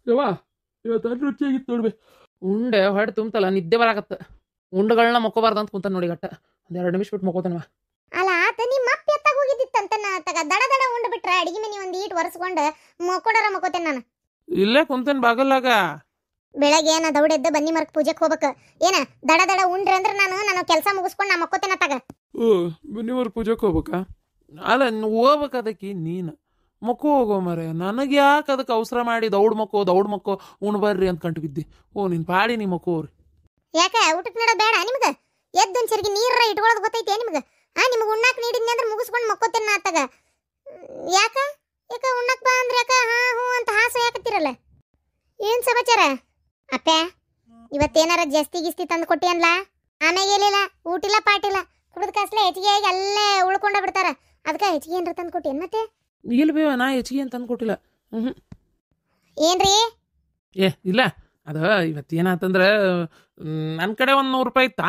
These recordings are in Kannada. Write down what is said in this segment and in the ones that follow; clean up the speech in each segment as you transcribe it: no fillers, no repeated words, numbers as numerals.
ಯವ್ವ ಇವತ್ತು ಅಷ್ಟು ರುಚಿಯಾಗಿತ್ತು ನೋಡ್ಬಿ. ಉಂಡೆ ಹೊಡೆ ತುಂಬತಲ್ಲ ನಿದ್ದೆ ಬರಾಕತ್ತ. ಉಂಡುಗಳನ್ನ ಮಕ್ಕೋಬಾರ್ದು ಅಂತ ಕುಂತ ನೋಡಿ ಗಟ್ಟ. ಒಂದು 2 ನಿಮಿಷ ಬಿಟ್ಟು ಮಕ್ಕೋತಾನವ. ಅಲ್ಲ ಆತ ನಿಮ್ಮ ಅಪ್ಪ ಎತ್ತಾಗ ಹೋಗಿದ್ದಿತ್ತಂತ ತಗ ದಡ ದಡ ಉಂಡು ಬಿಟ್ರೆ ಅಡಿಗೆ ಮನೆ ಒಂದು ಈಟ್ ಒರೆಸ್ಕೊಂಡು ಮಕ್ಕೋಡಾರ ಮಕ್ಕೋತೇನೆ ನಾನು. ಇಲ್ಲೇ ಕುಂತೇನೆ ಬಾಗಲ್ಲಾಗ. ಬೆಳಗ್ಗೆ ಏನ ದೌಡೆದ್ದು ಬನ್ನಿ ಮರಕ್ ಪೂಜೆಗೆ ಹೋಗ್ಬೇಕು. ಏನ ದಡ ದಡ ಉಂಡ್ರಿ ಅಂದ್ರೆ ನಾನು ಕೆಲಸ ಮುಗಿಸ್ಕೊಂಡು ನಾ ಮಕ್ಕೋತೇನೆ ತಗ. ಬನ್ನಿವರ್ ಪೂಜೆಗೆ ಹೋಗ್ಬೇಕಾ? ಅಲ್ಲ ಹೋಗ್ಬೇಕು ಅದಕ್ಕೆ ನೀನು ಮಕ್ಕೋ ಹೋಗೋ ಮರೆ. ನನಗೆ ಯಾಕೆ ಅದಕ್ಕೆ ಅವಸರ ಮಾಡಿ ದೌಡ್ ಮಕ್ಕೋ ಉಣ್ ಬರ್ರಿ ಅಂತ ಕಂಡು ಬಿದ್ದಿ. ನಿನ್ ಪಾಡಿ ನೀ ಮಕ್ಕೋರಿ. ಯಾಕೆ ಊಟಕ್ಕೆ ನೀಡೋದು ಬೇಡ ನಿಮ್ಗೆ? ಎದ್ದೊಂದು ಸರಿಗೆ ನೀರ ಇಟ್ಕೊಳ್ಳೋದು ಗೊತ್ತೈತೆ ನಿಮ್ಗೆ? ನಿಮ್ಗೆ ಉಣ್ಣಾಕ್ ನೀಡಿದ್ನಿ ಅಂದ್ರೆ ಮುಗಿಸ್ಕೊಂಡು ಮಕ್ಕೋತೇನೆ ನಾ ತಗ. ಯಾಕ ಉಣ್ಣಕ್ ಬಾ ಅಂದ್ರೆ ಯಾಕ ಹಾ ಹೂ ಅಂತ ಹಾಸು ಯಾಕತ್ತಿರಲ್ಲ? ಏನ್ ಸಮಾಚಾರ ಅಪ್ಪ? ಇವತ್ತೇನಾರ ಜಾಸ್ತಿ ಗಿಸ್ತಿ ತಂದು ಕೊಟ್ಟಿ ಅನ್ಲ? ಆಮೇಲೆ ಏನಿಲ್ಲ, ಊಟಿಲ್ಲ ಪಾಟಿಲ್ಲ, ಕುಡಿದ ಕಾಸ್ಲೆ ಹೆಚ್ಚಿಗೆ ಆಗಿ ಅಲ್ಲೇ ಉಳ್ಕೊಂಡ ಬಿಡ್ತಾರ. ಅದಕ್ಕೆ ಹೆಚ್ಚಿಗೆ ಏನ್ರ ತಂದು ಕೊಟ್ಟಿ ಮತ್ತೆ? ಇಲ್ಲ ಬೇವ, ನಾ ಹೆಚ್ಚಿಗೆ ಅಂತ ತಂದು ಕೊಟ್ಟಿಲ್ಲ. ಏನ್ರಿ? ಇಲ್ಲ ಅದು ಇವತ್ತೇನಾತಂದ್ರೆ ನನ್ನ ಕಡೆ 100 ರೂಪಾಯಿ ಇತ್ತಾ,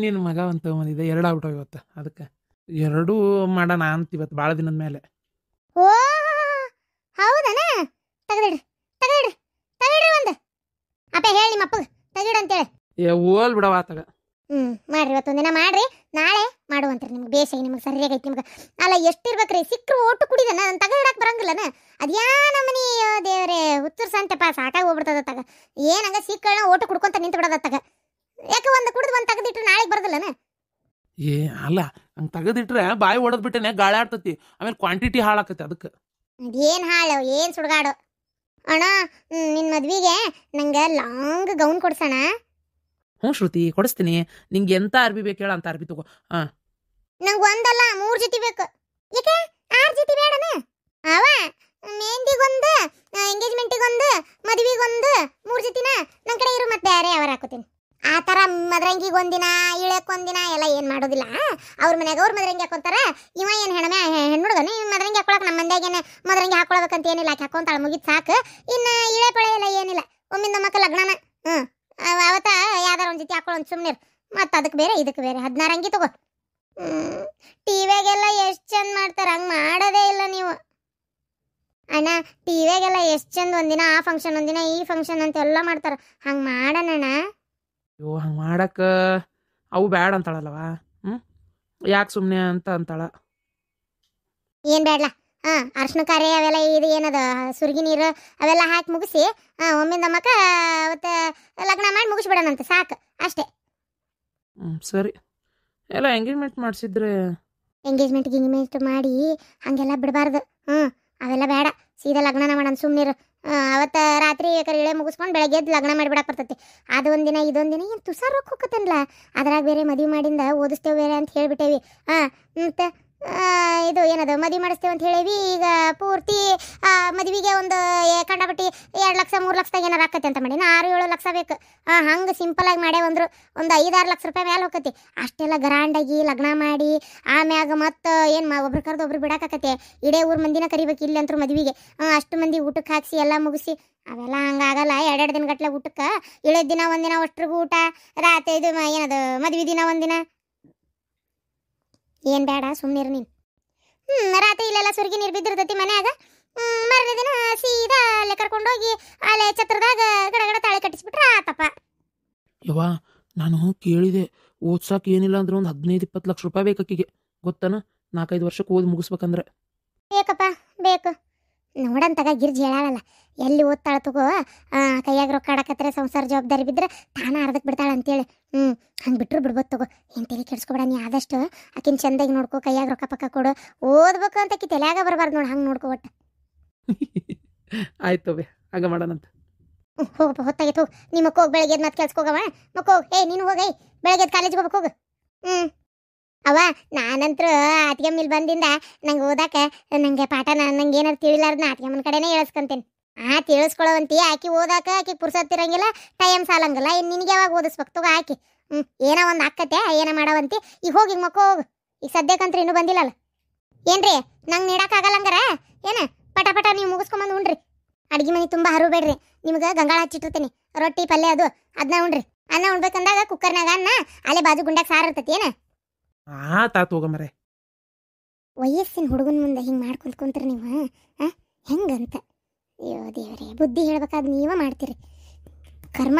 ನಿನ್ನ ಮಗ ಒಂದು ತಗೊಂಬಂದಿದ್ದೆ. 2 ಆಗ್ಬಿಟ್ಟವು ಇವತ್ತು. ಅದಕ್ಕೆ 2 ಮಾಡೋಣ ಅಂತ ಇವತ್ತು ಭಾಳ ದಿನದ ಮೇಲೆ. ಓ ಹೌದನ? ತೆಗೆದಿಡ್ರಿ ಒಂದು. ಅಪ್ಪ ಹೇಳಿ ನಿಮ್ಮ ಅಪ್ಪಗೆ ತೆಗಿಡು ಅಂತೇಳಿ. ಓಲ್ ಬಿಡವ ಆತಾಗ. ಮಾಡ್ರಿ, ಇವತ್ತೊಂದಿನ ಮಾಡ್ರಿ, ನಾಳೆ ಮಾಡುವಂತ್ರಿ. ನಿಮ್ಗೆ ಬೇಸಾಗಿ ನಿಮ್ಗೆ ಸರಿಯಾಗೈತಿ ನಿಮ್ಗೆ. ಅಲ್ಲ ಎಷ್ಟಿರ್ಬೇಕ್ರಿ? ಸಿಕ್ಕರು ಓಟು ಕುಡಿದ ನಾನು ತಗಡಕ್ಕೆ ಬರಂಗಿಲ್ಲನ? ಅದ್ಯಾ ನಮ್ಮನಿ ದೇವ್ರೆ ಹುತ್ತೂರು ಸಂತೆಪ್ಪ, ಸಾಕಾಗಿ ಹೋಗ್ಬಿಡ್ತದ ತಗ. ಏನಂಗ ಸಿಕ್ಕಳನ್ನ ಓಟು ಕುಡ್ಕೊಂತ ನಿಂತು ಬಿಡೋದ ತಗ. ಯಾಕೆ ಒಂದು ಕುಡಿದು ಒಂದು ತೆಗೆದಿಟ್ರೆ ನಾಳೆಗೆ ಬರೋದಿಲ್ಲನ? ಅಲ್ಲ ಹಂಗೆ ತೆಗೆದಿಟ್ರೆ ಬಾಯಿ ಹೊಡೆದ್ ಬಿಟ್ಟನೆ ಗಾಳಿ ಆಡ್ತತಿ, ಆಮೇಲೆ ಕ್ವಾಂಟಿಟಿ ಹಾಳಾಕತಿ. ಅದಕ್ಕೆ ಅದೇನು ಹಾಳು ಏನು ಸುಡ್ಗಾಡು ಅಣ್ಣ. ನಿನ್ನ ಮದ್ವಿಗೆ ನಂಗೆ ಲಾಂಗ್ ಗೌನ್ ಕೊಡ್ಸೋಣ. ಶ್ರುತಿ ಕೊಡಿಸ್ತೀನಿ. ನಿಂಗೆ ಎಂತ ಅರ್ಬಿ ಬೇಕು ಹೇಳ ಅಂತ ಅರ್ಬಿ ತಗೋ. ನಂಗೆ ಒಂದಲ್ಲ 3 ಜೊತೆ ಬೇಕು. ಯಾಕೆ 6 ಜೊತೆ ಬೇಡನ? ಅವ ಮೆಹಂದಿಗೊಂದು, ಎಂಗೇಜ್ಮೆಂಟಿಗೊಂದು, ಮದುವೆಗೊಂದು 3 ಜೊತೆನ ನನ್ನ ಕಡೆ ಇರು. ಮತ್ತೆ ಬೇರೆ ಅವ್ರು ಹಾಕೋತೀನಿ. ಆ ಥರ ಮದ್ರಂಗಿಗೊಂದಿನ ಇಳಕ್ಕೊಂದಿನ ಎಲ್ಲ ಏನು ಮಾಡೋದಿಲ್ಲ. ಅವ್ರ ಮನ್ಯಾಗ ಅವ್ರ ಮದ್ರಂಗಿ ಹಾಕೊಂತಾರ. ಇವ ಏನು ಹೆಣ್ಣುಡುಗನ ಮದ್ರಂಗಿ ಹಾಕೊಳಕ್? ನಮ್ಮ ಮಂದ್ಯಾಗೇನು ಮದ್ರಂಗಿ ಹಾಕೊಳ್ಬೇಕಂತ ಏನಿಲ್ಲ. ಆಕೆ ಹಾಕೊಂತಾಳ, ಮುಗಿದ್ ಸಾಕು. ಇನ್ನು ಇಳೆ ಪಳೆ ಎಲ್ಲ ಏನಿಲ್ಲ. ಒಮ್ಮಿಂದ ಮಕ್ಕ ಲಗ್ನನ. ಅವತ್ತ ಯಾವ್ದಾರ ಒಂದು ಜೊತೆ ಹಾಕೊಳ್ಳೋ ಸುಮ್ಮನೆ. ಮತ್ತು ಅದಕ್ಕೆ ಬೇರೆ ಇದಕ್ಕೆ ಬೇರೆ 16 ಅಂಗಿ ತಗೋ. ಟಿವಿಯಾಗೆಲ್ಲ ಎಷ್ಟು ಚಂದ ಮಾಡ್ತಾರೆ, ಹಂಗೆ ಮಾಡೋದೇ ಇಲ್ಲ ನೀವು ಅಣ್ಣ. ಟಿವಿಯಾಗೆಲ್ಲ ಎಷ್ಟು ಚಂದ ಒಂದಿನ ಆ ಫಂಕ್ಷನ್, ಒಂದಿನ ಈ ಫಂಕ್ಷನ್ ಅಂತ ಎಲ್ಲ ಮಾಡ್ತಾರೆ. ಹಂಗೆ ಮಾಡೋಣ. ಹಂಗೆ ಮಾಡಕ್ಕೆ ಅವು ಬ್ಯಾಡ ಅಂತಾಳಲ್ಲವ. ಯಾಕೆ ಸುಮ್ಮನೆ ಅಂತ ಅಂತಾಳ. ಏನು ಬೇಡಲ್ಲ. ಅರ್ಶಿನ ಕಾರ್ಯ ಅವೆಲ್ಲ ಇದು ಏನದ ಸುರ್ಗಿ ನೀರು ಅವೆಲ್ಲ ಹಾಕಿ ಮುಗಿಸಿ ಒಮ್ಮಿಂದ ಮಕ್ಕ ಅವತ್ತು ಲಗ್ನ ಮಾಡಿ ಮುಗಿಸ್ಬಿಡೋಣಂತೆ, ಸಾಕು ಅಷ್ಟೇ. ಸರಿ. ಎಲ್ಲ ಎಂಗೇಜ್ಮೆಂಟ್ ಮಾಡಿಸಿದ್ರೆ ಎಂಗೇಜ್ಮೆಂಟ್ ಮಾಡಿ ಹಾಗೆಲ್ಲ ಬಿಡಬಾರ್ದು. ಅವೆಲ್ಲ ಬೇಡ, ಸೀದಾ ಲಗ್ನನ ಮಾಡೋಣ ಸುಮ್ಮನಿರು. ಅವತ್ತು ರಾತ್ರಿ ಇಳೆ ಮುಗಿಸ್ಕೊಂಡು ಬೆಳಗ್ಗೆ ಎದ್ದು ಲಗ್ನ ಮಾಡಿಬಿಡಕ್ಕೆ ಬರ್ತೈತಿ. ಅದು ಒಂದಿನ ಇದೊಂದಿನ ಏನು ತುಸಾರ ರೊಕ್ಕ ಹೋಗತ್ತನ್ಲ. ಅದ್ರಾಗ ಬೇರೆ ಮದುವೆ ಮಾಡಿಂದ ಓದಿಸ್ತೇವೆ ಬೇರೆ ಅಂತ ಹೇಳಿಬಿಟ್ಟೇವಿ. ಮತ್ತು ಇದು ಏನದು ಮದುವೆ ಮಾಡಿಸ್ತೇವೆ ಅಂತ ಹೇಳೇವಿ. ಈಗ ಪೂರ್ತಿ ಮದುವೆಗೆ ಒಂದು ಕಂಡಪಟ್ಟಿ 2 ಲಕ್ಷ 3 ಲಕ್ಷದಾಗ ಏನಾರು ಆಕತಿ ಅಂತ ಮಾಡಿ 6-7 ಲಕ್ಷ ಬೇಕು. ಹಂಗೆ ಸಿಂಪಲಾಗಿ ಮಾಡೇ ಒಂದು 5-6 ಲಕ್ಷ ರೂಪಾಯಿ ಮೇಲೆ ಹೋಗತಿ. ಅಷ್ಟೆಲ್ಲ ಗ್ರಾಂಡಾಗಿ ಲಗ್ನ ಮಾಡಿ ಆಮ್ಯಾಗ ಮತ್ತು ಏನು ಒಬ್ರು ಕರೆದು ಒಬ್ರು ಬಿಡಾಕತ್ತೆ. ಇಡೇ ಊರು ಮಂದಿನ ಕರಿಬೇಕು ಇಲ್ಲಿ ಅಂತೂ ಮದುವೆಗೆ. ಅಷ್ಟು ಮಂದಿ ಊಟಕ್ಕೆ ಹಾಕಿಸಿ ಎಲ್ಲ ಮುಗಿಸಿ ಅವೆಲ್ಲ ಹಂಗಾಗಲ್ಲ. 2 ದಿನ ಗಟ್ಟಲೆ ಊಟಕ್ಕೆ. ಇಳಿದ ದಿನ ಒಂದಿನ ಅಷ್ಟ್ರಿಗೂ ಊಟ, ರಾತ್ರಿ ಇದು ಏನದು ಮದುವೆ ದಿನ ಒಂದಿನ. ಏನು ಬೇಡ ಸುಮ್ಮನಿರು ನೀನು. ರಾತ್ರಿ ಇಲ್ಲೆಲ್ಲ ಸುರ್ಗಿ ನೀರು ಬಿದ್ದಿರ್ತೈತಿ ಮನ್ಯಾಗ. ಮರನೇ ದಿನ ಸೀದಾ ಅಲ್ಲೇ ಕರ್ಕೊಂಡೋಗಿ ಅಲ್ಲೇ ಛತ್ರದಾಗ ಗಡಗಡ ತಾಳೆ ಕಟ್ಟಿಸ್ಬಿಟ್ರೆ ಆತಪ್ಪ. ಯವ್ವ ನಾನು ಕೇಳಿದೆ, ಓದ್ಸಕ್ಕೆ ಏನಿಲ್ಲ ಅಂದ್ರೆ ಒಂದು 15-20 ಲಕ್ಷ ರೂಪಾಯಿ ಬೇಕಾಕಿಗೆ, ಗೊತ್ತಾನ? 4-5 ವರ್ಷಕ್ಕೆ ಓದಿ ಮುಗಿಸ್ಬೇಕಂದ್ರೆ. ಬೇಕಪ್ಪ ಬೇಕು. ನೋಡಂತಾಗ ಗಿರ್ಜಿ ಹೇಳಲ್ಲ, ಎಲ್ಲಿ ಓದ್ತಾಳ ತಗೋ, ಕೈಯಾಗ ರೊಕ್ಕ ಆಡಕತ್ರೆ ಸಂಸಾರ ಜವಾಬ್ದಾರಿ ಬಿದ್ದರೆ ತಾನ ಅರ್ಧಕ್ಕೆ ಬಿಡ್ತಾಳೆ ಅಂತೇಳಿ. ಹಂಗೆ ಬಿಟ್ಟರು ಬಿಡ್ಬೋದು ತಗೋ. ಏನು ತಲೆ ಕೆಡ್ಸ್ಕೊಬೇಡ ನೀ. ಆದಷ್ಟು ಆಕಿನ ಚಂದಾಗಿ ನೋಡ್ಕೊ, ಕೈಯಾಗ ರೊಕ್ಕ ಪಕ್ಕ ಕೊಡು. ಓದ್ಬೇಕು ಅಂತ ಆಕಿ ತಲೆಯಾಗ ಬರಬಾರ್ದು ನೋಡಿ, ಹಂಗೆ ನೋಡ್ಕೊ ಒಟ್ಟು. ಆಯ್ತು ಬೇ, ಹಾಗ ಮಾಡೋಣಂತ. ಹೋಗಪ್ಪ, ಹೊತ್ತಾಗಿತ್ತು ಹೋಗು. ನೀ ಮಕ್ಕೋಗಿ ಬೆಳಗ್ಗೆ ಎದ್ದು ಮತ್ತೆ ಕೆಲ್ಸಕ್ಕೆ ಮಕ್ಕೋಗಿ. ನೀನು ಹೋಗೈ ಬೆಳಗ್ಗೆ ಎದ್ದು ಕಾಲೇಜ್ಗೆ ಹೋಗ್ಬೇಕು, ಹೋಗು. ಅವ ನಾನಂತರೂ ಆತಿಗೆ ಮೇಲೆ ಬಂದಿಂದ ನಂಗೆ ಓದಾಕೆ ನಂಗೆ ಪಾಠ ನಂಗೆ ಏನಾರು ತಿಳಿಲಾರ್ದನ್ನ ಆತಿಗೆಮ್ಮನ ಕಡೆನೇ ಹೇಳ್ಸ್ಕೊಂತೇನೆ. ತಿಳಿಸ್ಕೊಳ್ಳೋವಂತಿ ಆಕಿ ಓದಾಕ ಆಕಿ ಪುರ್ಸತ್ತಿರಂಗಿಲ್ಲ, ಟೈಮ್ ಸಾಲಂಗಿಲ್ಲ. ಇನ್ನು ನಿನಗೆ ಯಾವಾಗ ಓದಿಸ್ಬೇಕು ತಗೋ ಆಕಿ. ಏನೋ ಒಂದು ಆಕತೆ ಏನೋ ಮಾಡವಂತಿ. ಈಗ ಹೋಗಿ ಮಕ್ಕೋ ಹೋಗು. ಈಗ ಸದ್ಯಕ್ಕಂತೂ ಇನ್ನೂ ಬಂದಿಲ್ಲಲ್ಲ. ಏನ್ರಿ ನಂಗೆ ನೀಡಕ್ಕಾಗಲ್ಲಂಗಾರ ಏನು? ಪಟ ಪಟ ನೀವು ಮುಗಿಸ್ಕೊಂಬಂದು ಉಣ್ರಿ. ಅಡ್ಗೆ ಮನೆ ತುಂಬ ಹರಿಬೇಡ್ರಿ. ನಿಮ್ಗೆ ಗಂಗಾಳ ಹಚ್ಚಿಟ್ಟಿರ್ತೀನಿ, ರೊಟ್ಟಿ ಪಲ್ಯ ಅದು ಅದನ್ನ ಉಣ್ರಿ. ಅನ್ನ ಉಣ್ಬೇಕಂದಾಗ ಕುಕ್ಕರ್ನಾಗ ಅನ್ನ, ಅಲ್ಲೇ ಬಾಜು ಗುಂಡಾಗ ಸಾರು ಇರ್ತೈತಿ. ಏನು ತಾತು ಹೋಗಮರೆ. ವಯಸ್ಸಿನ ಹುಡುಗನ ಮುಂದೆ ಹಿಂಗೆ ಮಾಡ್ಕೊಂತ ಕುಂತ್ರಿ ನೀವು ಹೆಂಗಂತ ದೇವ್ರೆ, ಬುದ್ಧಿ ಹೇಳ್ಬೇಕಾದ್ ನೀವ ಮಾಡ್ತೀರಿ. ಕರ್ಮ.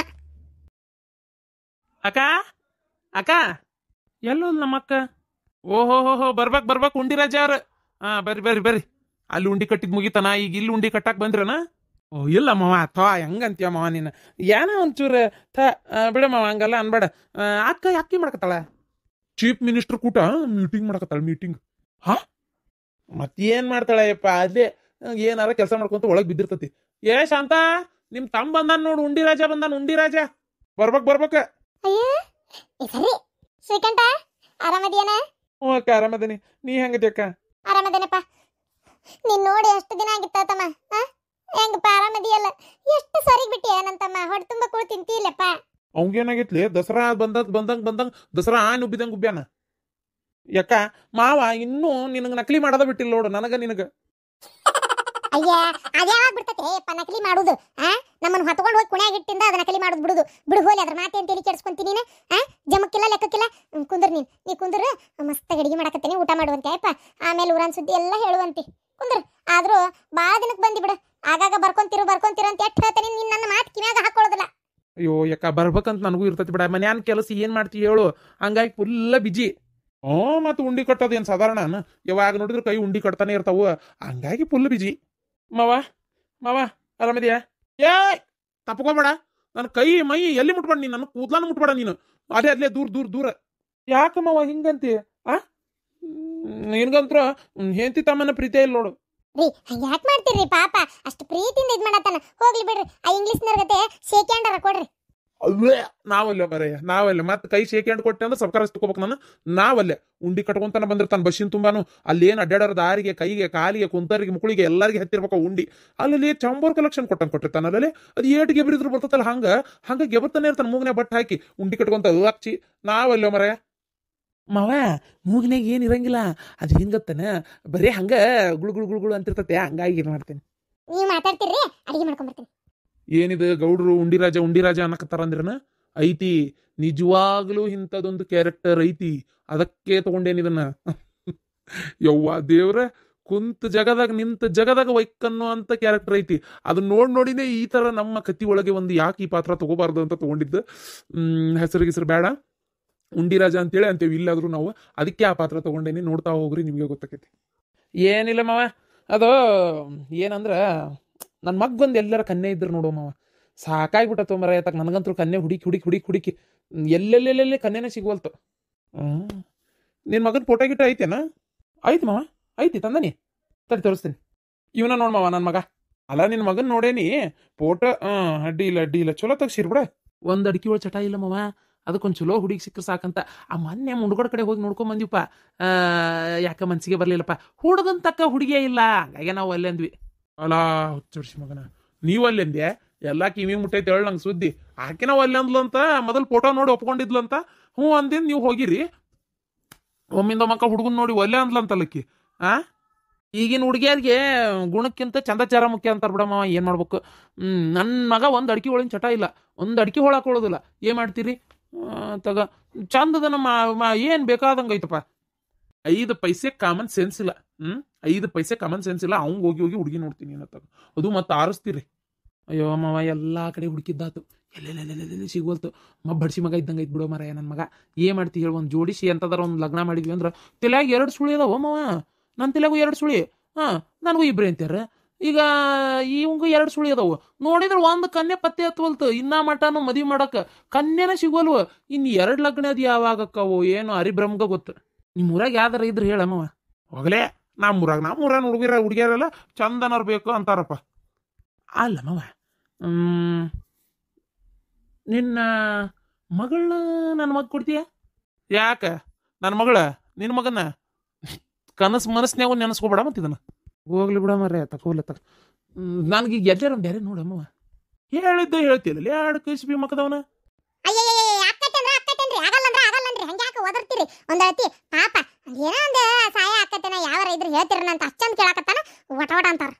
ಅಕ್ಕ ಅಕ್ಕ ಎಲ್ಲೋ ನಮ್ಮಕ್ಕ. ಓಹೋ ಬರ್ಬೇಕು ಉಂಡಿರಾಜ ಅವ್ರ. ಬರ್ರಿ ಅಲ್ಲಿ ಉಂಡಿ ಕಟ್ಟಿದ್ ಮುಗಿತಾನ, ಈಗ ಇಲ್ಲಿ ಉಂಡಿ ಕಟ್ಟಾಕ್ ಬಂದ್ರನ? ಓ ಇಲ್ಲ ಮಾವ, ಹೆಂಗಂತೀಯ ಮಾವ ನೀನು? ಏನೋ ಒಂಚೂರು ಬಿಡ ಮಾವ, ಹಂಗಲ್ಲ ಅನ್ಬೇಡ. ಅಕ್ಕಿ ಮಾಡಕತ್ತಾಳ ಚೀಫ್ ಮಿನಿಸ್ಟರ್ ಕೂಟ ಮೀಟಿಂಗ್ ಮಾಡಕತ್ತಾಳ. ಮೀಟಿಂಗ್ ಮತ್ತೇನ್ ಮಾಡ್ತಾಳಪ್ಪ, ಅದೇ ಏನಾರ ಕೆಲಸ ಮಾಡ್ಕೊಂತ ಒಳಗ್ ಬಿದ್ದಿರ್ತತಿ. ಶಾಂತ, ನಿಮ್ ತಮ್ಮ ಬಂದಾನ ನೋಡು, ಉಂಡಿರಾಜ ಬಂದಾನ. ಉಂಡಿರಾಜ ಬರ್ಬೇಕ. ಸರಿ ಶ್ರೀಕಂಠ, ಆರಾಮದಿಯನ? ಹ್ಞೂ ಅಕ್ಕ, ಆರಾಮದೇನಿ. ನೀ ಹೆಂಗದಿ ಅಕ್ಕ? ಆರಾಮದೇನಪ್ಪ. ನೀನ್ ನೋಡಿ ಎಷ್ಟು ದಿನ ಆಗಿತ್ತ ತಮ್ಮ? ಹೆಂಗಪ್ಪ, ಆರಾಮದಿಯಲ್ಲ? ಎಷ್ಟು ಸರಿ ಬಿಟ್ಟಿ ಏನಂತಮ್ಮ, ಹೊಟ್ಟೆ ತುಂಬ ಕೂಳು ತಿಂತಿಲ್ಲಪ್ಪ. ಅವಂಗೇನಾಗೈತ್ಲಿ, ದಸರಾ ಬಂದಂಗ್ ದಸರಾ ಆನ್ ಉಬ್ಬಿದಂಗ್ ಉಬ್ಬ್ಯಾನ. ಯಾಕ ಮಾವ ಇನ್ನೂ ನಿನಗ ನಕಲಿ ಮಾಡೋದ ಬಿಟ್ಟಿಲ್ಲ ನೋಡು, ನನಗ ನಿನಗ. ಅಯ್ಯ, ಅದ್ಯಾವಾಗ ಬಿಡ್ತತೆ ನಕಲಿ ಮಾಡುದು? ನಮ್ಮನ್ನ ಹೊತ್ಕೊಂಡು ಹೋಗಿ ಕುಣ್ಯಾಗಿಟ್ಟಿಂದ ಅದ ನಕಲಿ ಮಾಡುದು ಬಿಡುದು. ಬಿಡು ಹೋಲಿ, ಅದ್ರ ಮಾತೇನ್ ತಲೆ ಕೆಡ್ಸ್ಕೊಂತೀನಿ ನೀನು? ಜಮಕ್ಕಿಲ್ಲ ಲೆಕ್ಕಕ್ಕಿಲ್ಲ. ಕುಂದ್ರ ನೀ ಕುಂದ್ರ, ಮಸ್ತ್ ಅಡಿಗೆ ಮಾಡಕತ್ತೇನೆ, ಊಟ ಮಾಡುವಂತೆ ಅಯ್ಯಪ್ಪ. ಆಮೇಲೆ ಊರನ್ ಸುದ್ದಿ ಎಲ್ಲ ಹೇಳುವಂತಿ. ಕುಂದ್ರ. ಆದ್ರೂ ಬಾಳ ದಿನಕ್ಕೆ ಬಂದಿ ಬಿಡು. ಆಗಾಗ ಬರ್ಕೊಂತಿರು ಅಂತ ಎಷ್ಟ್ ಹೇಳ್ತೇನೆ, ನೀನ್ ನನ್ನ ಮಾತು ಕಿವ್ಯಾಗ ಹಾಕೊಳ್ಳೋದಿಲ್ಲ. ಅಯ್ಯೋ ಯಾಕ, ಬರ್ಬೇಕಂತ ನನಗೂ ಇರ್ತತಿ ಬಿಡ. ಮನ್ಯಾನ್ ಕೆಲಸ ಏನ್ ಮಾಡ್ತಿ ಹೇಳು, ಹಂಗಾಗಿ ಫುಲ್ಲ ಬಿಜಿ. ಮತ್ ಉಂಡಿ ಕಟ್ಟೋದು ಏನ್ ಸಾಧಾರಣ? ಯಾವಾಗ ನೋಡಿದ್ರು ಕೈ ಉಂಡಿ ಕಟ್ತಾನೆ ಇರ್ತಾವ, ಹಂಗಾಗಿ ಫುಲ್ ಬಿಜಿ. ಮಾವ ಆರಾಮದಿಯಾ? ತಪ್ಕೋಬೇಡ, ನನ್ನ ಕೈ ಮೈ ಎಲ್ಲಿ ಮುಟ್ಬೇಡ ನೀನು, ನನ್ನ ಕೂದ್ಲಾನು ಮುಟ್ಬೇಡ ನೀನು. ಅದೇ ದೂರ. ಯಾಕ ಮಾವ ಹಿಂಗಂತಿ? ನಿನ್ಗಂತ್ರ ಹೆಂಡತಿ ತಮ್ಮನ ಪ್ರೀತಿ ಇಲ್ಲ ನೋಡು. ಯಾಕೆ ಮಾಡ್ತೀರಿ ಪಾಪ, ಅಷ್ಟು ಪ್ರೀತಿಯಿಂದ ಇದ್ ಮಾಡತ್ತಾನ. ಹೋಗ್ಲಿ ಬಿಡ್ರಿ, ಆ ಇಂಗ್ಲಿಷ್ನವ್ರ ಗತೆ ಶೇಕ್ ಹ್ಯಾಂಡರ ಕೊಡ್ರಿ. ನಾವಲ್ಲ ಮತ್ತೆ ಕೈ ಶೇಕ್ ಹ್ಯಾಂಡ್ ಕೊಟ್ಟೆ ಅಂದ್ರೆ ಸರ್ಕಾರ ತಗೋಬೇಕು. ನಾವಲ್ಲೇ ಉಂಡಿ ಕಟ್ಕೊಂತಾನ ಬಂದಿರ್ತಾನ ಬಸ್ಸಿನ ತುಂಬಾನು. ಅಲ್ಲಿ ಏನ್ ಅಡ್ಡಾಡೋರ್ ದಾರಿಗೆ, ಕೈಗೆ, ಕಾಲಿಗೆ, ಕುಂತರಿಗೆ, ಮುಕ್ಕಳಿಗೆ ಎಲ್ಲರಿಗೆ ಹತ್ತಿರ್ಬೇಕು ಉಂಡಿ. ಅಲ್ಲಿ ಚಂಬೋರ್ ಕಲೆಕ್ಷನ್ ಕೊಟ್ಟಿರ್ತಾನ. ಅಲ್ಲಿ ಅದು ಏಟ್ ಗೆಬರಿದ್ರು ಬರ್ತಲ್ಲ, ಹಂಗ ಗೆಬರ್ತಾನೆ ಇರ್ತಾನ ಮೂಗ್ನೆ ಬಟ್ ಹಾಕಿ ಉಂಡಿ ಕಟ್ಕೊಂತ ಹಚ್ಚಿ. ನಾವಲ್ಲ ಮರ ಮಾವ, ಮೂಗಿನಾಗ ಏನ್ ಇರಂಗಿಲ್ಲ, ಅದು ಹಿಂಗತ್ತಾನ ಬರೀ ಹಂಗ ಗುಳು ಅಂತಿರ್ತತೆ, ಹಂಗಾಗಿ ಏನ್ ಮಾಡ್ತೇನೆ. ನೀವು ಮಾತಾಡ್ತೀರಿ, ಅಡಿಗೆ ಮಾಡ್ಕೊಂಡ್ಬರ್ತೀನಿ. ಏನಿದು ಗೌಡ್ರು ಉಂಡಿರಾಜ ಅನ್ನಕತ್ತಾರ ಅಂದ್ರನ? ಐತಿ, ನಿಜವಾಗ್ಲೂ ಇಂಥದೊಂದು ಕ್ಯಾರೆಕ್ಟರ್ ಐತಿ, ಅದಕ್ಕೆ ತಗೊಂಡೇನಿದನ್ನ. ಯವ್ವ ದೇವ್ರ, ನಿಂತ ಜಗದಾಗ ವೈಕನ್ನು ಅಂತ ಕ್ಯಾರೆಕ್ಟರ್ ಐತಿ. ಅದನ್ನ ನೋಡಿನೇ ಈ ತರ ನಮ್ಮ ಕತ್ತಿ ಒಳಗೆ ಒಂದು ಯಾಕೆ ಈ ಪಾತ್ರ ತಗೋಬಾರ್ದು ಅಂತ ತಗೊಂಡಿದ್ದು. ಹೆಸರು ಬೇಡ, ಉಂಡಿರಾಜ ಅಂತೇಳಿ ಅಂತೇವಿ ಇಲ್ಲಾದ್ರೂ ನಾವು. ಅದಕ್ಕೆ ಆ ಪಾತ್ರ ತಗೊಂಡೇನಿ. ನೋಡ್ತಾ ಹೋಗ್ರಿ, ನಿಮ್ಗೆ ಗೊತ್ತಾಕೈತಿ. ಏನಿಲ್ಲ ಮಾವ, ಅದು ಏನಂದ್ರ ನನ್ನ ಮಗ್ಗೊಂದು ಎಲ್ಲರ ಕನ್ಯೆ ಇದ್ರು ನೋಡು ಮಾವ, ಸಾಕಾಗ್ಬಿಟ್ಟತ್ತು ಮರ. ಯಾತಕ್ ನನಗಂತೂ ಕನ್ಯೆ ಹುಡುಕಿ ಎಲ್ಲೆಲ್ಲೆಲ್ಲೆಲ್ಲಿ ಕನ್ಯೆನೇ ಸಿಗುವಲ್ತು. ನಿನ್ನ ಮಗನ ಫೋಟೋ ಗಿಟ್ಟ ಐತೇನ? ಐತಿ ಮಾವ, ಐತಿ, ತಂದನಿ, ತೋರಿಸ್ತೀನಿ. ಇವನ ನೋಡ್ ಮಾವ, ನನ್ನ ಮಗ ಅಲ್ಲ. ನಿನ್ನ ಮಗನ್ ನೋಡೇನಿ ಫೋಟೋ. ಅಡ್ಡಿ ಇಲ್ಲ, ಚಲೋ ತೆಗ್ಸಿರ್ಬಿಡ. ಒಂದ್ ಅಡಿಕೆ ಒಳ ಚಟ ಇಲ್ಲ ಮಾವ, ಅದಕ್ಕೊಂದು ಚಲೋ ಹುಡುಗಿ ಸಿಕ್ಕರೆ ಸಾಕಂತ. ಆ ಮೊನ್ನೆ ಮುಂಡ್ಗೋಡ್ ಕಡೆ ಹೋಗಿ ನೋಡ್ಕೊಂಡ್ ಬಂದಿವಪ್ಪ. ಯಾಕ ಮನ್ಸಿಗೆ ಬರ್ಲಿಲ್ಲಪ್ಪ, ಹುಡುಗನ್ ತಕ್ಕ ಹುಡುಗಿಯೇ ಇಲ್ಲ, ಹಾಗೆ ನಾವು ಅಲ್ಲೇ ಅಂದ್ವಿ. ಅಲಾ ಹುಚ್ಚರ್ಸಿ ಮಗನ, ನೀವು ಅಲ್ಲಿ ಅಂದ್ಯಾ? ಎಲ್ಲಾ ಕಿವಿ ಮುಟ್ಟೈತೆ ಹೇಳ ನಂಗೆ ಸುದ್ದಿ. ಆಕೆ ನಾವು ಅಲ್ಲಿ ಅಂದ್ಲಂತ, ಮೊದಲು ಫೋಟೋ ನೋಡಿ ಒಪ್ಕೊಂಡಿದ್ಲಂತ. ಹ್ಞೂ ಅಂದಿನ್, ನೀವು ಹೋಗಿರಿ. ಒಮ್ಮಿಂದ ಮಕ್ಕ ಹುಡುಗನ್ ನೋಡಿ ಒಲ್ಲೆ ಅಂದ್ಲಂತಲ್ಲಕ್ಕಿ. ಈಗಿನ ಹುಡುಗಿಯರಿಗೆ ಗುಣಕ್ಕಿಂತ ಚಂದಚಾರ ಮುಖ್ಯ ಅಂತಾರ ಬಿಡಮ್ಮ. ಏನ್ ಮಾಡ್ಬೇಕು? ನನ್ನ ಮಗ ಒಂದ್ ಅಡಿಕೆ ಒಳಗಿನ ಚಟ ಇಲ್ಲ, ಒಂದ್ ಅಡಿಕೆ ಹೊಳಕೊಳ್ಳೋದಿಲ್ಲ. ಏನ್ ಮಾಡ್ತೀರಿ? ತಗ ಚಂದದ ನಮ್ಮ ಏನ್ ಬೇಕಾದಂಗ ಐತಪ್ಪ. 5 ಪೈಸೆ ಕಾಮನ್ ಸೆನ್ಸ್ ಇಲ್ಲ. 5 ಪೈಸೆ ಕಾಮನ್ ಸೆನ್ಸ್ ಇಲ್ಲ. ಅವಂಗ ಹೋಗಿ ಹುಡುಗಿ ನೋಡ್ತೀನಿ ಅನ್ನತ್ತಾಗ ಅದು ಮತ್ತೆ ಆರಿಸ್ತೀರಿ. ಅಯ್ಯೋ ಮಾವ, ಎಲ್ಲಾ ಕಡೆ ಹುಡುಕಿದ್ದಾತು, ಎಲ್ಲೆಲ್ಲೆಲ್ಲೆಲ್ಲೆಲ್ಲಿ ಸಿಗುವಲ್ತು. ಬಡ್ಸಿ ಮಗ ಇದ್ದಂಗ ಐತ್ ಬಿಡೋ ಮರ ನನ್ನ ಮಗ. ಏನ್ ಮಾಡ್ತಿ ಹೇಳಿ? ಒಂದ್ ಜೋಡಿಸಿ ಎಂತದಾರ ಒಂದ್ ಲಗ್ನ ಮಾಡಿದ್ವಿ ಅಂದ್ರ ತಲೆಯಾಗ 2 ಸುಳಿ ಅದಾವ ಮಾವ. ನನ್ನ ತಲೆಯಾಗು 2 ಸುಳಿ, ನನಗೂ 2 ಅಂತಾರ. ಈಗ ಇವಂಗ 2 ಸುಳಿ ಅದಾವು. ನೋಡಿದ್ರ ಒಂದ್ ಕನ್ಯೆ ಪತ್ತೆ ಹತ್ವಲ್ತು. ಇನ್ನ ಮಟನು ಮದ್ವಿ ಮಾಡಕ್ ಕನ್ಯೆನ ಸಿಗೋಲ್ವ. ಇನ್ 2 ಲಗ್ನ ಅದ್ ಯಾವಾಗಕ್ಕವು ಏನು ಹರಿಬ್ರಹ್ಮಗ ಗೊತ್ತ. ನಿಮ್ ಊರಾಗ ಯಾವ್ದಾರ ಇದ್ರ ಹೇಳಮ್ಮವ. ಹೋಗಲೇ, ನಮ್ಮೂರಾಗ ಹುಡುಗಿಯರೆಲ್ಲ ಚಂದನವ್ರು ಬೇಕು ಅಂತಾರಪ್ಪ. ಅಲ್ಲ ಮವ, ನಿನ್ನ ಮಗಳನ್ನ ನನ್ನ ಮಗ ಕೊಡ್ತೀಯ? ಯಾಕ ನನ್ನ ಮಗಳ ನಿನ್ನ ಮಗನ ಮನಸ್ನ್ಯಾಗ ನೆನಸ್ಕೊಬೇಡ ಮತ್ತ ಇದನ್ನ. ಹೋಗ್ಲಿ ಬಿಡ ಮರ್ರೆ, ತಕೋಲ್ಲ ನನಗೀಗ ಎಲ್ಲಾರ ಬೇರೆ ನೋಡಮ್ಮವ. ಹೇಳಿದ್ದೆ ಹೇಳ್ತಿಲ್ಲ, 2 ಕೈಸ್ಬಿ ಮಕ್ಕದವನ. ಪಾಪ ಏನೋ ಒಂದು ಸಹಾಯ ಆಕತ್ತೇನ, ಯಾವಾರ ಇದ್ರೆ ಹೇಳ್ತಿರನ ಅಂತ ಅಷ್ಟೊಂದು ಕೇಳಾಕತ್ತಾನ. ಒಟ ಅಂತಾರ.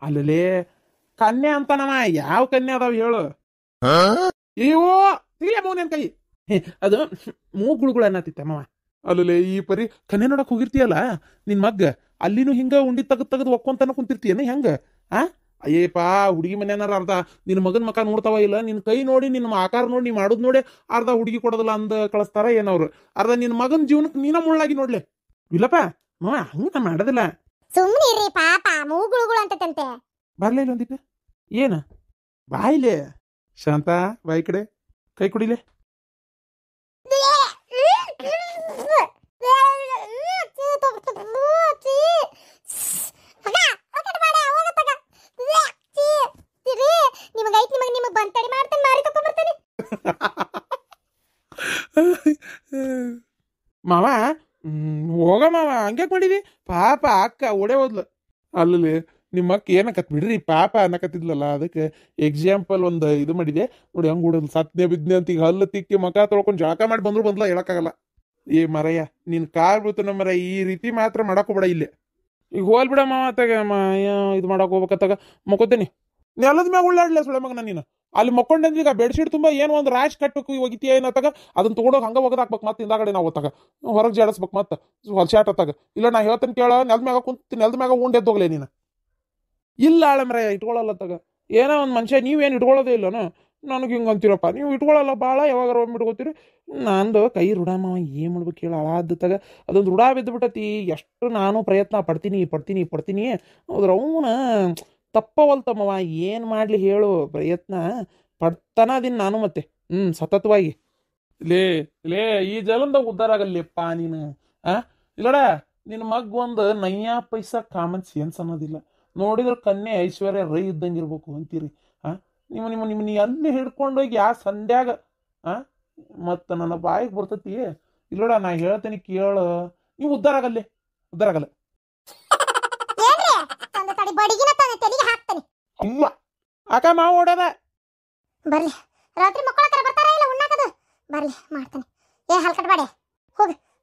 ಅಲ್ಲೇ ಕನ್ಯಾ ಅಂತಾನವ. ಯಾವ ಕನ್ಯಾ ಅದಾವ ಹೇಳು? ಅಯ್ಯೋ ತಿಳಿ ಮೂನೇನ್ ಕೈ ಅದು ಮೂಗುಳುಗಳು ಅನ್ನತ್ತಿತ್ತಮ್ಮವ. ಅಲ್ಲೇ ಈ ಪರಿ ಕನ್ನೆ ನೋಡಕ್ ಹೋಗಿರ್ತೀಯಲ್ಲ ನಿನ್ ಮಗ್ಗ ಅಲ್ಲಿನೂ ಹಿಂಗ ಉಂಡಿ ತೆಗೆದು ಒಕ್ಕೊಂತನ ಕುಂತಿರ್ತೀಯನ ಹೆಂಗ ಆ ಅಯ್ಯಪ್ಪಾ ಹುಡುಗಿ ಮನ್ಯಾನಾರ ಅರ್ಧ ನಿನ್ನ ಮಗನ ಮಕ ನೋಡ್ತಾವ ಇಲ್ಲ ನಿನ್ ಕೈ ನೋಡಿ ನಿನ್ನ ಆಕಾರ ನೋಡಿ ನೀ ಮಾಡೋದ್ ನೋಡಿ ಅರ್ಧ ಹುಡುಗಿ ಕೊಡೋದಿಲ್ಲ ಅಂದ ಕಳಿಸ್ತಾರ ಏನವ್ರು ಅರ್ಧ ನಿನ್ನ ಮಗನ ಜೀವನಕ್ಕೆ ನೀನ ಮುಳ್ಳಾಗಿ ನೋಡ್ಲೆ ಇಲ್ಲಪ್ಪ ಮಾವ ಹಂಗ ನಾ ಮಾಡೋದಿಲ್ಲ ಸುಮ್ಮನೆ ಇರ್ರಿ ಪಾಪ ಮೂಗುಳುಗಳು ಅಂತಂತೆ ಬರ್ಲೇ ಇಲ್ಲ ಒಂದಿಟ್ಟು ಏನ ಬಾಯಿಲೆ ಶಾಂತ ಬಾಯಿ ಕಡೆ ಕೈ ಕುಡಿಲೆ ಮಾವ ಹೋಗ ಮಾವ ಹಂಗ್ಯಾಕ್ ಮಾಡಿದಿ ಪಾಪ ಅಕ್ಕ ಓಡೇ ಹೋದ್ಲು ಅಲ್ಲಿ ನಿಮ್ಮ ಅಕ್ಕ ಏನಕತ್ ಬಿಡ್ರಿ ಪಾಪ ಅನ್ನಕತ್ತಿದ್ಲಲ್ಲ ಅದಕ್ಕೆ ಎಕ್ಸಾಂಪಲ್ ಒಂದು ಇದು ಮಾಡಿದೆ ನೋಡಿ ಹಂಗ್ ಹುಡೋದು ಸತ್ನೆ ಬಿದ್ನೆ ಅಂತ ಈಗ ಹಲ್ಲು ತಿಕ್ಕಿ ಮಕ ತೊಳ್ಕೊಂಡು ಜಳಕ ಮಾಡಿ ಬಂದ್ರು ಬಂದ್ಲ ಹೇಳಕ್ಕಾಗಲ್ಲ ಏ ಮರಯ್ಯ ನಿನ್ ಕಾರ್ ಬೀಳ್ತು ಮರ ಈ ರೀತಿ ಮಾತ್ರ ಮಾಡಕ್ ಹೋಗ್ಬೇಡ ಇಲ್ಲೇ ಈಗ ಹೋಲ್ ಬಿಡ ಮಾವ ತಗ ಇದು ಮಾಡಕ್ ಹೋಗ್ಬೇಕತ್ತಾಗ ಮಕ್ಕೋತೇನಿ ನೆಲದ ಮ್ಯಾಗ ಉಳ್ಳಾಡ್ಲೆ ಸುಳೆ ಮಗನ ನೀನು ಅಲ್ಲಿ ಮಕ್ಕೊಂಡಂದ್ರೆ ಈಗ ಬೆಡ್ಶೀಟ್ ತುಂಬ ಏನೋ ಒಂದು ರಾಶ್ ಕಟ್ಟಕ್ಕೆ ಒಗಿತೀಯ ಏನತ್ತಾಗ ಅದನ್ನ ತಗೊಂಡೋಗಿ ಹಂಗ ಒಗದಾಕ್ಬೇಕು ಮತ್ತೆ ಹಿಂದಾಗಡೆ ನಾವು ಒತ್ತಾಗ ಹೊರಗೆ ಜಾಡಿಸ್ಬೇಕು ಮತ್ತೆ ಹೊಲ್ಸಾಟ್ ಅತ್ತಾಗ ಇಲ್ಲ ನಾ ಹೇಳ್ತೇನೆ ಕೇಳ ನೆಲದ ಮ್ಯಾಗ ಕುಂತ ನೆಲದ ಮ್ಯಾಗ ಉಂಡೆದ್ದೋಗ್ಲೆ ನೀನು ಇಲ್ಲ ಆಳಮ್ರಯ್ಯ ಇಟ್ಕೊಳ್ಳಲ್ಲ ತಗ ಏನೋ ಒಂದು ಮನುಷ್ಯ ನೀವೇನು ಇಟ್ಕೊಳ್ಳೋದೇ ಇಲ್ಲನ ನನಗೆ ಹಿಂಗೆ ಅಂತೀರಪ್ಪ ನೀವು ಇಟ್ಕೊಳ್ಳಲ್ಲ ಭಾಳ ಯಾವಾಗ ಒಮ್ಮೆ ಇಟ್ಕೋತೀರಿ ನಂದು ಕೈ ರುಡಾಮ ಏನು ಮಾಡ್ಬೇಕು ಹೇಳ ಹಾಳಾದ ತಗ ಅದೊಂದು ರುಡ ಬಿದ್ದುಬಿಟ್ಟತಿ ಎಷ್ಟು ನಾನು ಪ್ರಯತ್ನ ಪಡ್ತೀನಿ ಹೌದ್ರ ಅವನ ತಪ್ಪವಲ್ತಮ್ಮವ ಏನು ಮಾಡಲಿ ಹೇಳು ಪ್ರಯತ್ನ ಪಡ್ತಾನ ಅದೀನಿ ನಾನು ಮತ್ತೆ ಸತತವಾಗಿ ಲೇ ಈ ಜಲಂದಾಗ ಉದ್ಧಾರ ಆಗಲ್ಲಪ್ಪ ನೀನು ಇಲ್ಲಡ ನಿನ್ನ ಮಗ್ ಒಂದು ನಯ್ಯಾ ಪೈಸಾ ಕಾಮನ್ ಸೆನ್ಸ್ ಅನ್ನೋದಿಲ್ಲ ನೋಡಿದ್ರೆ ಕನ್ಯೆ ಐಶ್ವರ್ಯ ರೈ ಇದ್ದಂಗಿರ್ಬೇಕು ಅಂತೀರಿ ನಿಮ್ಮ ನೀ ಅಲ್ಲಿ ಹಿಡ್ಕೊಂಡೋಗಿ ಸಂಧ್ಯಾಗ ಮತ್ತು ನನ್ನ ಬಾಯಿಗೆ ಬರ್ತತಿ ಇಲ್ಲೋಡ ನಾ ಹೇಳ್ತೇನೆ ಕೇಳು ನೀವು ಉದ್ಧಾರ ಆಗಲ್ಲ ಇಲ್ಲ ಅಕ್ಕ ಮಾವು ಓಡದ ಬರ್ಲಿ ರಾತ್ರಿ ಮಕ್ಕಳ ಬರ್ತಾರ ಇಲ್ಲ ಉಣ್ಣಾಕದು ಬರ್ಲಿ ಮಾಡ್ತಾನೆ ಏ ಹಲ್ಕಟ್ ಬಾಡೆ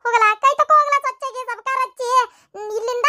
ಹೋಗಲ್ಲ ಕೈ ತಕೋ ಹೋಗಲ್ಲ ಸ್ವಚ್ಛಗೆ ಸಬಕಾರ ಹಚ್ಚಿ ಇಲ್ಲಿಂದ